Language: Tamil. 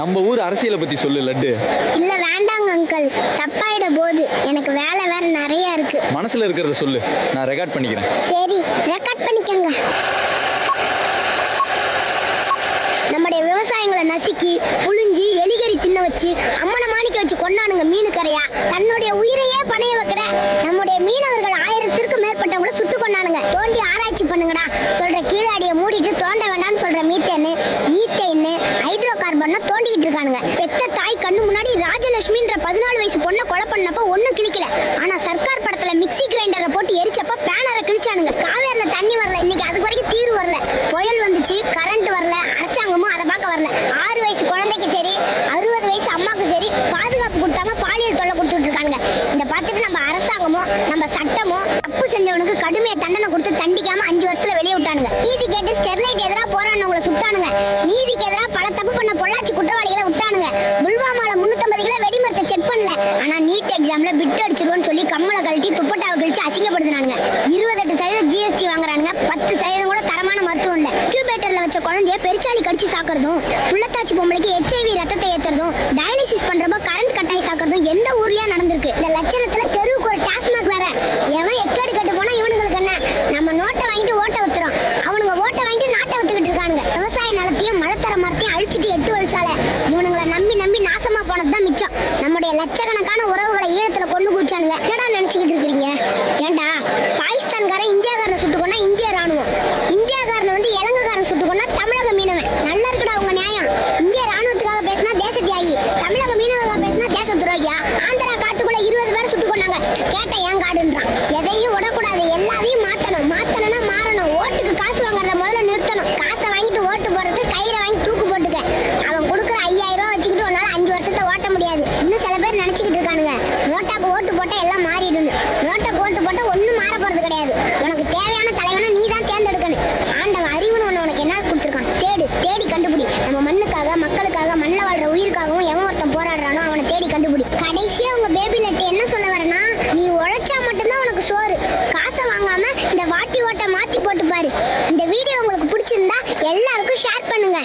நம்ம ஊர் அரசியலை பத்தி சொல்லு லட்டு. இல்ல வேண்டாங்க அங்கிள், தப்பாயிட போகுது. எனக்கு வேலை வேற நிறைய இருக்கு. மனசுல இருக்கிறத சொல்லு, நான் ரெக்கார்ட் பண்ணிக்கிறேன். சரி, ரெக்கார்ட் பண்ணிக்கங்க. நம்முடைய விவசாயங்களை நசுக்கி புழிஞ்சி எலிகறி தின்ன வச்சு அம்மனை மாணிக்க வச்சு கொண்டானுங்க மீனுக்கரையா. தன்னுடைய உயிரையே பணைய வைக்கிற நம்முடைய மீனவர்கள் 1000த்திற்கு மேற்பட்டவங்களை சுட்டு கொண்டானுங்க. தோண்டி ஆராய்ச்சி பண்ணுங்கடா சொல்ற கீழாடியை மூடிட்டு தோண்ட வேண்டாம்னு சொல்ற மீத்தேன்னு ஈத்தேன்னு ஹைட்ரோ கார்பன் தோண்டிக்கிட்டு இருக்கானுங்க. பெத்த தாய் கண்ணு முன்னாடி ராஜலட்சுமின்ற 14 வயசு பொண்ணை கொலை பண்ணப்ப ஒண்ணும் கிழிக்கல. ஆனா சர்க்கார் படத்துல மிக்சி கிரைண்டரை போட்டு எரிச்சப்ப பேனரை கிழிச்சானுங்க. காவேரில தண்ணி வரல, இன்னைக்கு அதுக்கு வரைக்கும் தீர்வு வரல. புயல் வந்துச்சு, கரண்ட் வரல, அரசாங்கமும் அதை பார்க்க வரல. 6 வயசு குழந்தைக்கு சரி 60 வயசு அம்மாக்கு சரி பாதுகாப்பு கொடுத்தாம பாலியல் தொல்லை கொடுத்துட்டு இருக்காங்க. இந்த பார்த்துட்டு நம்ம அரசாங்கமோ நம்ம சட்டமோ தப்பு செஞ்சவனுக்கு கடுமையை தண்டனை கொடுத்து தண்டிக்காம 5 வருஷத்துல வெளியே விட்டானுங்க. நீதி கேட்டு ஸ்டெர்லைட் எதிராக போராடினவங்களை சுட்டானுங்க. நீதிக்கு எதிராக பல தப்பு பண்ண பொள்ளாச்சி குற்றவாளிகளை விட்டானுங்க. புல்வாமால 350 கிலோ வெடிமரத்தை செக் பண்ணல. ஆனா நீட் எக்ஸாம்ல பிட் அடிச்சிருவோன்னு சொல்லி கம்மலை கழட்டி துப்பட்டாவை கழிச்சு அசிங்கப்படுத்தினானுங்க. 28% ஜிஎஸ்டி வாங்குறானுங்க. 10% கூட தரமான மருத்துவம் இல்ல. இன்குபேட்டர்ல வச்ச குழந்தைய பெருச்சாளி கடிச்சு சாக்குறதும், புள்ளத்தாச்சி பொம்பளைக்கு HIV ரத்தத்தை ஏத்துறதும், டயாலிசிஸ் பண்றப்ப கரண்ட் கட்டாயி சாக்குறதும் எந்த ஊர்லயா நடந்திருக்கு? இந்த லட்சணத்துல தெருவுக்கு ஒரு டாஸ்மாக் வேற. எவன் எக்கடி கட்டு போனா இவனுங்களுக்கு என்ன? நம்ம நோட்டை வாங்கிட்டு ஓட்ட வச்சுறோம், அவனுங்க ஓட்டை வாங்கிட்டு நாட்டை வச்சுக்கிட்டு இருக்கானுங்க. விவசாய நிலத்தையும் மலத்தர மரத்தையும் அழிச்சிட்டு 8 வருஷால இவனுங்களை நம்பி நம்பி நாசமா போனதுதான் மிச்சம். நம்முடைய லட்சக்கணக்கான உறவுகளை ஈழத்துல கொண்டு கூச்சானுங்க. என்னடா நினைச்சுக்கிட்டு இருக்கீங்க? ஏண்டா பாகிஸ்தான்காரன் இந்தியாக்காரனை சுட்டுக்கொண்டா இந்திய ராணுவம், இந்தியாக்காரனை வந்து இலங்கைக்காரன் சுட்டுக்கொண்டா தமிழக மீனவன். நல்லா இருக்குடா உங்க நியாயம். இந்திய ராணுவத்துக்காக பேசினா தேச தியாகி, தமிழக மீனவர்களாக பேசினா தேச துரோகியா? ஆந்திரா காட்டுக்குள்ள 20 பேர் சுட்டு கொண்டாங்க. கேட்ட ஏன் காடுன்றான். எதையும் விடக்கூடாது, எல்லாரையும் மாத்தணும். மாத்தணும்னா மாறணும். ஓட்டுக்கு காசு வாங்குறத முதல்ல நிறுத்தணும். காசை வாங்கிட்டு ஓட்டு போடுறது கயிறை வாங்கி தூக்கு போட்டுக்க. அவன் கொடுக்குற 5000 ரூபா வச்சுக்கிட்டு உன்னால 5 வருஷத்தை ஓட்ட முடியாது. இன்னும் சில பேர் நினைச்சுக்கிட்டு இருக்கானுங்க நோட்டாக்கு ஓட்டு போட்டா எல்லாம் மாறிடும். நோட்டாக்கு ஓட்டு போட்டா ஒண்ணும் மாற போறது கிடையாது. உனக்கு தேவையான தலைவனை நீ தான் தேர்ந்தெடுக்கணும். ஆண்டவன் அறிவுன்னு ஒண்ணு உனக்கு என்ன கொடுத்துருக்கான், தேடு, தேடி கண்டுபிடி. நம்ம மண்ணுக்காக மக்களுக்காக மண்ணில் வாழ்ற உயிருக்காகவும் எவன் ஒருத்தன் போராடுறானோ அவனை தேடி கண்டுபிடி. கடைசியா உங்க பேபி லட்டு என்ன சொல்ல வரனா, நீ உழைச்சா மட்டும்தான் உனக்கு சோறு. காசை வாங்காம இந்த வாட்டி ஓட்ட மாத்தி போட்டு பாரு. இந்த வீடியோ உங்களுக்கு பிடிச்சிருந்தா எல்லாருக்கும் ஷேர் பண்ணுங்க.